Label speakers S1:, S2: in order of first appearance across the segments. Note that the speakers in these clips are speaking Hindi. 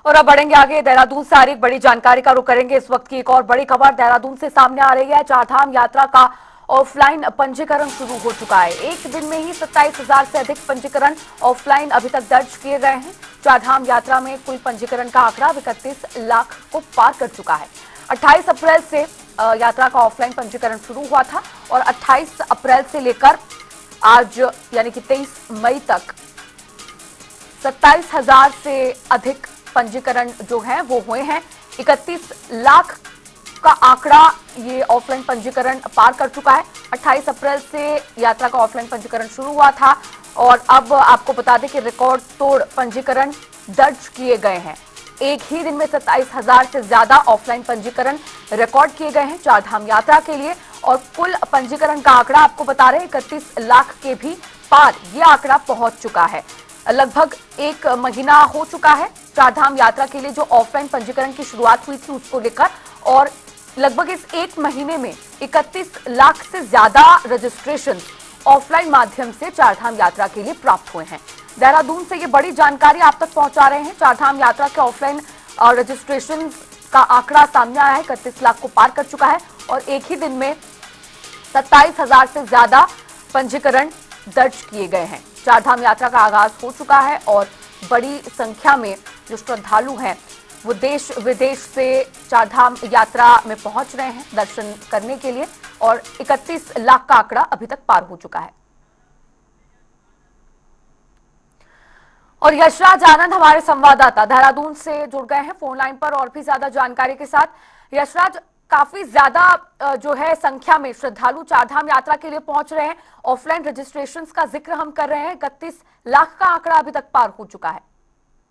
S1: और अब बढ़ेंगे आगे। देहरादून से आ रही एक बड़ी जानकारी का रुख करेंगे। इस वक्त की एक और बड़ी खबर देहरादून से सामने आ रही है। चारधाम यात्रा का ऑफलाइन पंजीकरण शुरू हो चुका है। एक दिन में ही 27,000 से अधिक पंजीकरण ऑफलाइन अभी तक दर्ज किए गए हैं। चारधाम यात्रा में कुल पंजीकरण का आंकड़ा 31 लाख को पार कर चुका है। 28 अप्रैल से यात्रा का ऑफलाइन पंजीकरण शुरू हुआ था और 28 अप्रैल से लेकर आज यानी कि 23 मई तक 27,000 से अधिक पंजीकरण जो है वो हुए हैं। 31 लाख का आंकड़ा ये ऑफलाइन पंजीकरण पार कर चुका है। 28 अप्रैल से यात्रा का ऑफलाइन पंजीकरण शुरू हुआ था और अब आपको बता दें कि रिकॉर्ड तोड़ पंजीकरण दर्ज किए गए हैं। एक ही दिन में 27,000 से ज्यादा ऑफलाइन पंजीकरण रिकॉर्ड किए गए हैं चारधाम यात्रा के लिए और कुल पंजीकरण का आंकड़ा आपको बता रहे हैं 31 लाख के भी पार ये आंकड़ा पहुंच चुका है। लगभग एक महीना हो चुका है चारधाम यात्रा के लिए जो ऑफलाइन पंजीकरण की शुरुआत हुई थी उसको लेकर और लगभग इस एक महीने में 31 लाख से ज्यादा रजिस्ट्रेशन ऑफलाइन माध्यम से चारधाम यात्रा के लिए प्राप्त हुए हैं। देहरादून से ये बड़ी जानकारी आप तक पहुंचा रहे हैं। चारधाम यात्रा के ऑफलाइन रजिस्ट्रेशन का आंकड़ा सामने आया है, 31 लाख को पार कर चुका है और एक ही दिन में 27,000 से ज्यादा पंजीकरण दर्ज किए गए हैं। चारधाम यात्रा का आगाज हो चुका है और बड़ी संख्या में जो श्रद्धालु हैं वो देश विदेश से चारधाम यात्रा में पहुंच रहे हैं दर्शन करने के लिए और 31 लाख का आंकड़ा अभी तक पार हो चुका है। और यशराज आनंद हमारे संवाददाता देहरादून से जुड़ गए हैं फोन लाइन पर और भी ज्यादा जानकारी के साथ। यशराज, काफी ज्यादा जो है संख्या में श्रद्धालु चारधाम यात्रा के लिए पहुंच रहे हैं। ऑफलाइन रजिस्ट्रेशंस का जिक्र हम कर रहे हैं, 31 लाख का आंकड़ा अभी तक पार हो चुका है।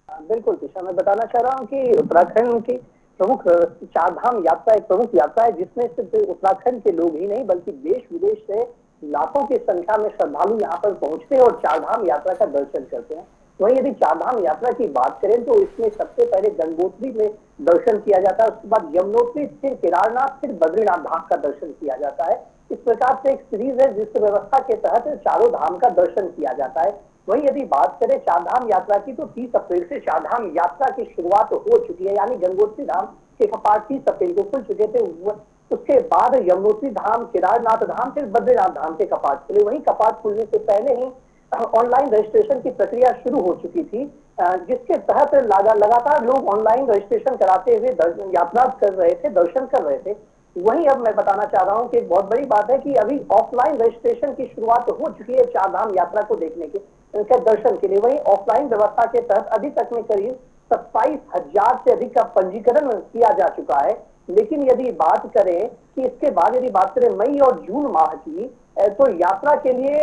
S2: बिल्कुल दिशा, मैं बताना चाह रहा हूँ कि उत्तराखंड की प्रमुख चारधाम यात्रा एक प्रमुख यात्रा है जिसमें सिर्फ उत्तराखंड के लोग ही नहीं बल्कि देश विदेश से लाखों की संख्या में श्रद्धालु यहाँ पर पहुंचते हैं और चारधाम यात्रा का दर्शन करते हैं। वहीं यदि चारधाम यात्रा की बात करें तो इसमें सबसे पहले गंगोत्री में दर्शन किया जाता है, उसके बाद यमुनोत्री, फिर केदारनाथ, फिर बद्रीनाथ धाम का दर्शन किया जाता है। इस प्रकार से एक सीरीज है जिस व्यवस्था के तहत चारों धाम का दर्शन किया जाता है। वहीं यदि बात करें चारधाम यात्रा की तो 30 अप्रैल से चारधाम यात्रा की शुरुआत हो चुकी है, यानी गंगोत्री धाम के कपाट 30 अप्रैल को खुल चुके थे। उसके बाद यमुनोत्री धाम, केदारनाथ धाम, फिर बद्रीनाथ धाम के कपाट खुले। वहीं कपाट खुलने से पहले ही ऑनलाइन रजिस्ट्रेशन की प्रक्रिया शुरू हो चुकी थी, जिसके तहत लगातार लोग ऑनलाइन रजिस्ट्रेशन कराते हुए यात्रा कर रहे थे, दर्शन कर रहे थे। वहीं अब मैं बताना चाह रहा हूं कि एक बहुत बड़ी बात है कि अभी ऑफलाइन रजिस्ट्रेशन की शुरुआत हो चुकी है चारधाम यात्रा को देखने के दर्शन के लिए। वहीं ऑफलाइन व्यवस्था के तहत अभी तक में करीब 27,000 से अधिक का पंजीकरण किया जा चुका है। लेकिन यदि बात करें कि इसके बाद यदि बात करें मई और जून माह की, तो यात्रा के लिए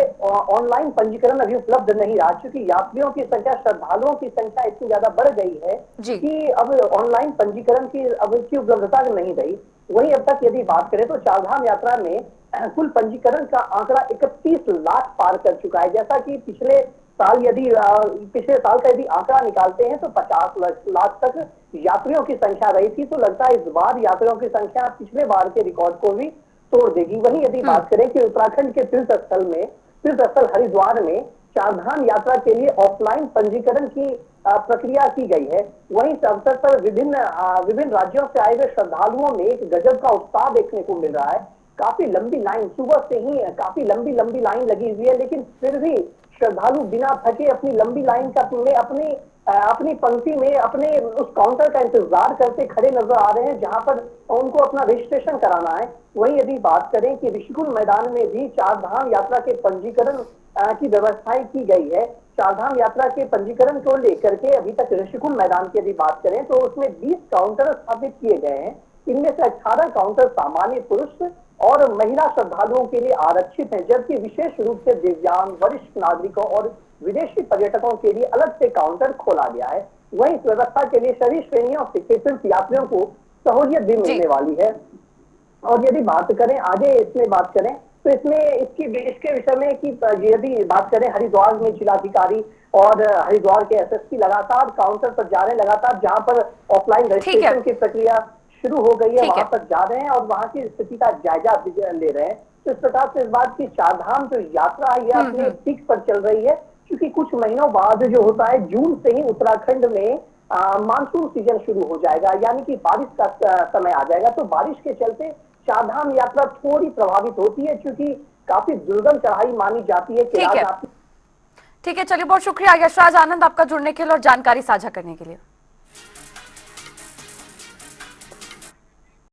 S2: ऑनलाइन पंजीकरण अभी उपलब्ध नहीं रहा, क्योंकि यात्रियों की संख्या, श्रद्धालुओं की संख्या इतनी ज्यादा बढ़ गई है कि अब ऑनलाइन पंजीकरण की अब की उपलब्धता नहीं रही। वहीं अब तक यदि बात करें तो चारधाम यात्रा में कुल पंजीकरण का आंकड़ा 31 लाख पार कर चुका है। जैसा कि पिछले साल का यदि आंकड़ा निकालते हैं तो 50 लाख तक यात्रियों की संख्या रही थी, तो लगता है इस बार यात्रियों की संख्या पिछले बार के रिकॉर्ड को भी तोड़ देगी। वहीं यदि बात करें कि उत्तराखंड के तीर्थ स्थल हरिद्वार में चारधाम यात्रा के लिए ऑफलाइन पंजीकरण की प्रक्रिया की गई है। वहीं इस अवसर पर विभिन्न राज्यों से आए हुए श्रद्धालुओं में एक गजब का उत्साह देखने को मिल रहा है। काफी लंबी लाइन, सुबह से ही काफी लंबी लाइन लगी हुई है, लेकिन फिर भी श्रद्धालु बिना थके अपनी लंबी लाइन का में अपनी पंक्ति में अपने उस काउंटर का इंतजार करते खड़े नजर आ रहे हैं जहां पर उनको अपना रजिस्ट्रेशन कराना है। वहीं यदि बात करें कि ऋषिकुल मैदान में भी चारधाम यात्रा के पंजीकरण की व्यवस्थाएं की गई है। चारधाम यात्रा के पंजीकरण को लेकर के अभी तक ऋषिकुल मैदान की यदि बात करें तो उसमें 20 काउंटर स्थापित किए गए हैं। इनमें से 18 काउंटर सामान्य पुरुष और महिला श्रद्धालुओं के लिए आरक्षित हैं, जबकि विशेष रूप से दिव्यांग, वरिष्ठ नागरिकों और विदेशी पर्यटकों के लिए अलग से काउंटर खोला गया है। वहीं इस व्यवस्था के लिए सभी श्रेणियों के तीर्थ यात्रियों को सहूलियत भी मिलने वाली है। और यदि बात करें आगे इसमें बात करें तो इसके विषय में कि यदि बात करें हरिद्वार में जिलाधिकारी और हरिद्वार के एसएसपी लगातार काउंटर पर जा रहे हैं, लगातार जहां पर ऑफलाइन रजिस्ट्रेशन की प्रक्रिया शुरू हो गई है वहां पर जा रहे हैं और वहां की स्थिति का जायजा ले रहे हैं। तो इस प्रकार से इस बात की चारधाम जो यात्रा है यह अपने पीक पर चल रही है, क्योंकि कुछ महीनों बाद जो होता है जून से ही उत्तराखंड में मानसून सीजन शुरू हो जाएगा, यानी कि बारिश का समय आ जाएगा। तो बारिश के चलते चारधाम यात्रा थोड़ी प्रभावित होती है, क्योंकि काफी दुर्गम चढ़ाई मानी जाती है
S1: ठीक है,
S2: केदारनाथ।
S1: ठीक है, चलिए बहुत शुक्रिया यशराज आनंद आपका जुड़ने के लिए और जानकारी साझा करने के लिए।